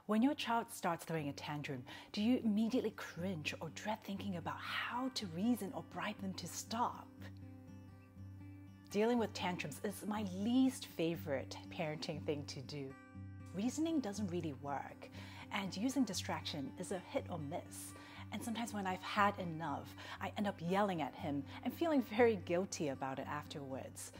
When your child starts throwing a tantrum, do you immediately cringe or dread thinking about how to reason or bribe them to stop? Dealing with tantrums is my least favorite parenting thing to do. Reasoning doesn't really work, and using distraction is a hit or miss. And sometimes when I've had enough, I end up yelling at him and feeling very guilty about it afterwards.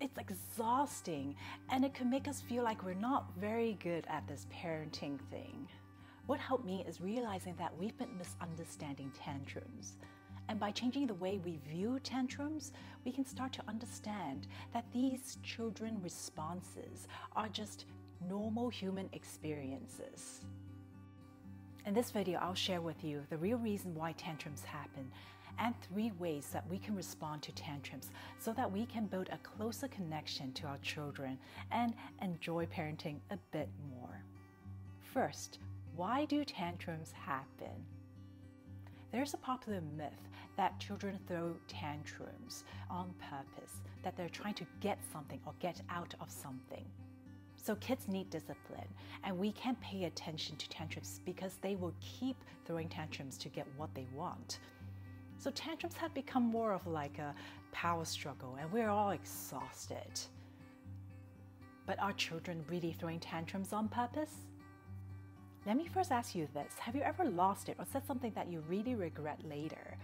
It's exhausting, and it can make us feel like we're not very good at this parenting thing. What helped me is realizing that we've been misunderstanding tantrums. And by changing the way we view tantrums, we can start to understand that these children responses are just normal human experiences. In this video, I'll share with you the real reason why tantrums happen and 3 ways that we can respond to tantrums so that we can build a closer connection to our children and enjoy parenting a bit more. First, why do tantrums happen? There's a popular myth that children throw tantrums on purpose, that they're trying to get something or get out of something. So kids need discipline, and we can't pay attention to tantrums because they will keep throwing tantrums to get what they want. So tantrums have become more of like a power struggle, and we're all exhausted. But are children really throwing tantrums on purpose? Let me first ask you this. Have you ever lost it or said something that you really regret later?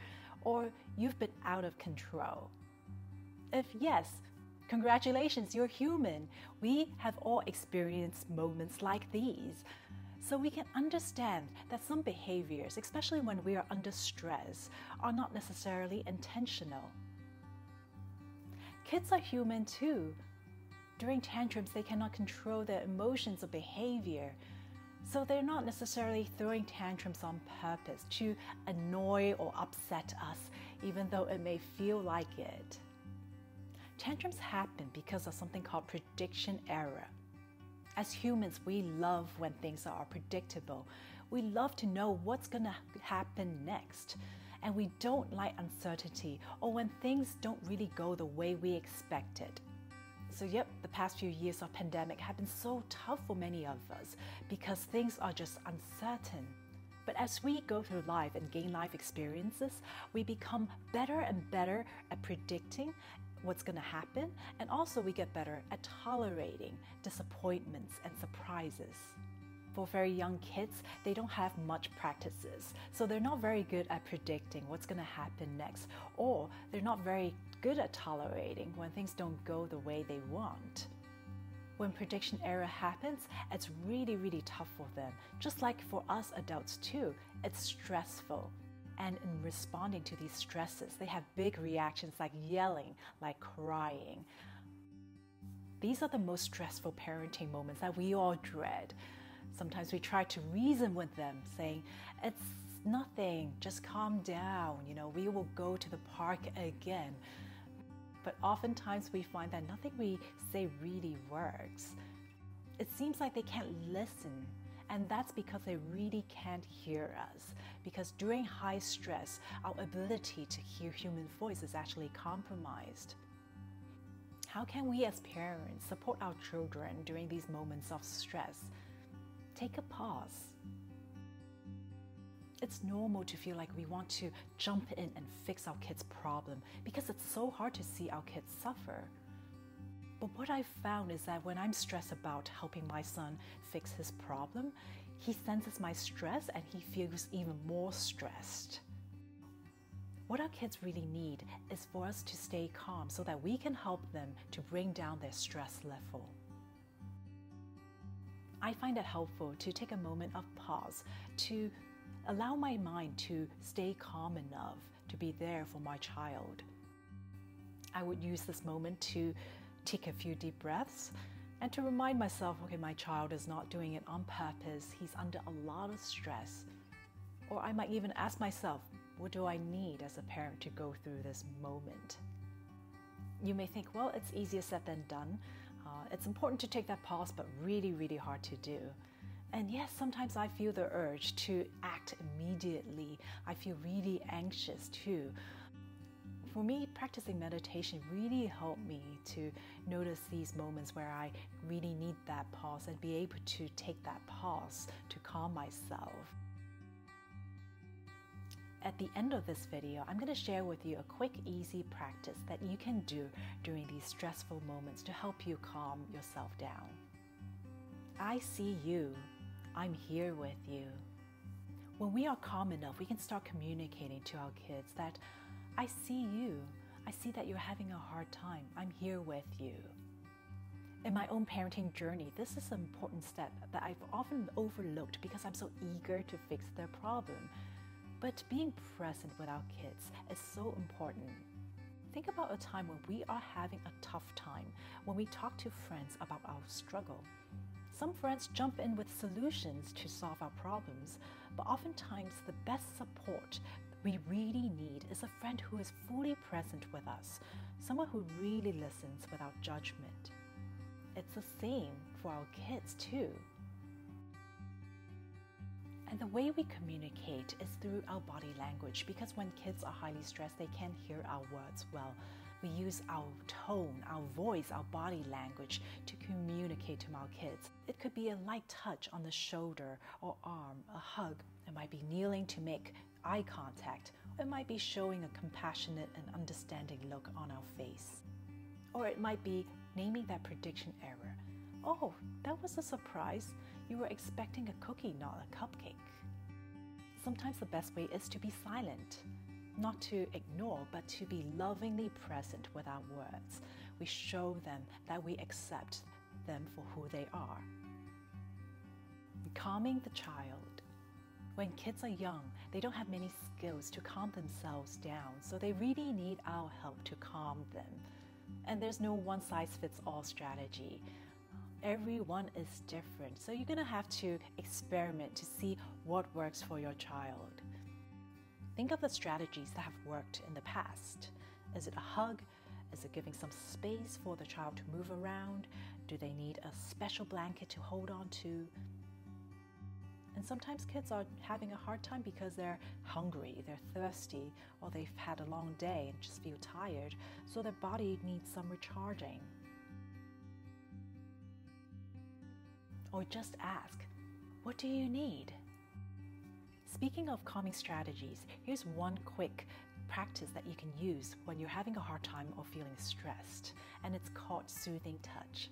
Or you've been out of control? If yes, congratulations, you're human. We have all experienced moments like these. So we can understand that some behaviors, especially when we are under stress, are not necessarily intentional. Kids are human too. During tantrums, they cannot control their emotions or behavior. So they're not necessarily throwing tantrums on purpose to annoy or upset us, even though it may feel like it. Tantrums happen because of something called prediction error. As humans, we love when things are predictable. We love to know what's going to happen next. And we don't like uncertainty or when things don't really go the way we expected. So yep, the past few years of pandemic have been so tough for many of us because things are just uncertain. But as we go through life and gain life experiences, we become better and better at predicting what's going to happen, and also we get better at tolerating disappointments and surprises. For very young kids, they don't have much practices, so they're not very good at predicting what's going to happen next, or they're not very good at tolerating when things don't go the way they want. When prediction error happens, it's really, really tough for them. Just like for us adults too, it's stressful. And in responding to these stresses, they have big reactions like yelling, like crying. These are the most stressful parenting moments that we all dread. Sometimes we try to reason with them, saying, it's nothing, just calm down, we will go to the park again. But oftentimes we find that nothing we say really works. It seems like they can't listen. And that's because they really can't hear us. Because during high stress, our ability to hear human voice is actually compromised. How can we as parents support our children during these moments of stress? Take a pause. It's normal to feel like we want to jump in and fix our kids' problem because it's so hard to see our kids suffer. But what I've found is that when I'm stressed about helping my son fix his problem, he senses my stress and he feels even more stressed. What our kids really need is for us to stay calm so that we can help them to bring down their stress level. I find it helpful to take a moment of pause to allow my mind to stay calm enough to be there for my child. I would use this moment to take a few deep breaths and to remind myself, okay, my child is not doing it on purpose. He's under a lot of stress. Or I might even ask myself, what do I need as a parent to go through this moment? You may think, well, it's easier said than done. It's important to take that pause, but really, really hard to do. And yes, sometimes I feel the urge to act immediately. I feel really anxious too. For me, practicing meditation really helped me to notice these moments where I really need that pause and be able to take that pause to calm myself. At the end of this video, I'm going to share with you a quick, easy practice that you can do during these stressful moments to help you calm yourself down. I see you. I'm here with you. When we are calm enough, we can start communicating to our kids that I see you. I see that you're having a hard time. I'm here with you. In my own parenting journey, this is an important step that I've often overlooked because I'm so eager to fix their problem. But being present with our kids is so important. Think about a time when we are having a tough time, when we talk to friends about our struggle. Some friends jump in with solutions to solve our problems, but oftentimes the best support we really need is a friend who is fully present with us, someone who really listens without judgment. It's the same for our kids too. And the way we communicate is through our body language, because when kids are highly stressed, they can't hear our words well. We use our tone, our voice, our body language to communicate to our kids. It could be a light touch on the shoulder or arm, a hug. It might be kneeling to make eye contact. It might be showing a compassionate and understanding look on our face. Or it might be naming that prediction error. Oh, that was a surprise. You were expecting a cookie, not a cupcake. Sometimes the best way is to be silent, not to ignore, but to be lovingly present with our words. We show them that we accept them for who they are. Calming the child. When kids are young, they don't have many skills to calm themselves down, so they really need our help to calm them. And there's no one-size-fits-all strategy. Everyone is different, so you're going to have to experiment to see what works for your child. Think of the strategies that have worked in the past. Is it a hug? Is it giving some space for the child to move around? Do they need a special blanket to hold on to? And sometimes kids are having a hard time because they're hungry, they're thirsty, or they've had a long day and just feel tired, so their body needs some recharging. Or just ask, what do you need? Speaking of calming strategies, here's one quick practice that you can use when you're having a hard time or feeling stressed, and it's called soothing touch.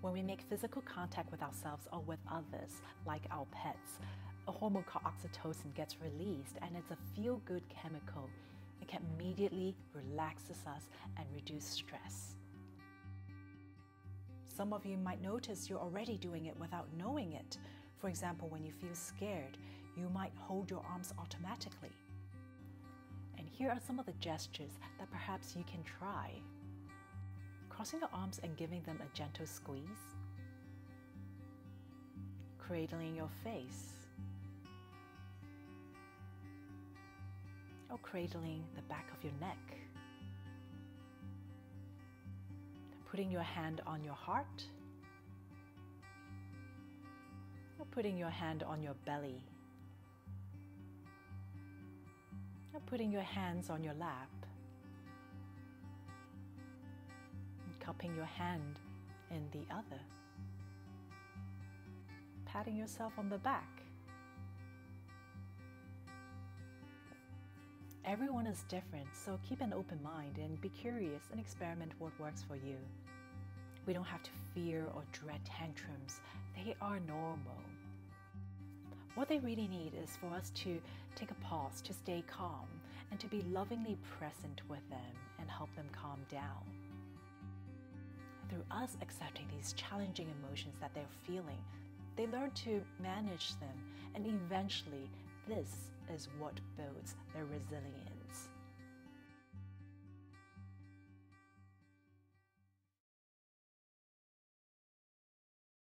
When we make physical contact with ourselves or with others, like our pets, a hormone called oxytocin gets released, and it's a feel-good chemical. It can immediately relaxes us and reduce stress. Some of you might notice you're already doing it without knowing it. For example, when you feel scared, you might hold your arms automatically. And here are some of the gestures that perhaps you can try. Crossing your arms and giving them a gentle squeeze. Cradling your face. Or cradling the back of your neck. Putting your hand on your heart, or putting your hand on your belly, or putting your hands on your lap, and cupping your hand in the other, patting yourself on the back. Everyone is different, so keep an open mind and be curious and experiment what works for you. We don't have to fear or dread tantrums. They are normal. What they really need is for us to take a pause, to stay calm, and to be lovingly present with them and help them calm down. Through us accepting these challenging emotions that they're feeling, they learn to manage them, and eventually this is what builds their resilience.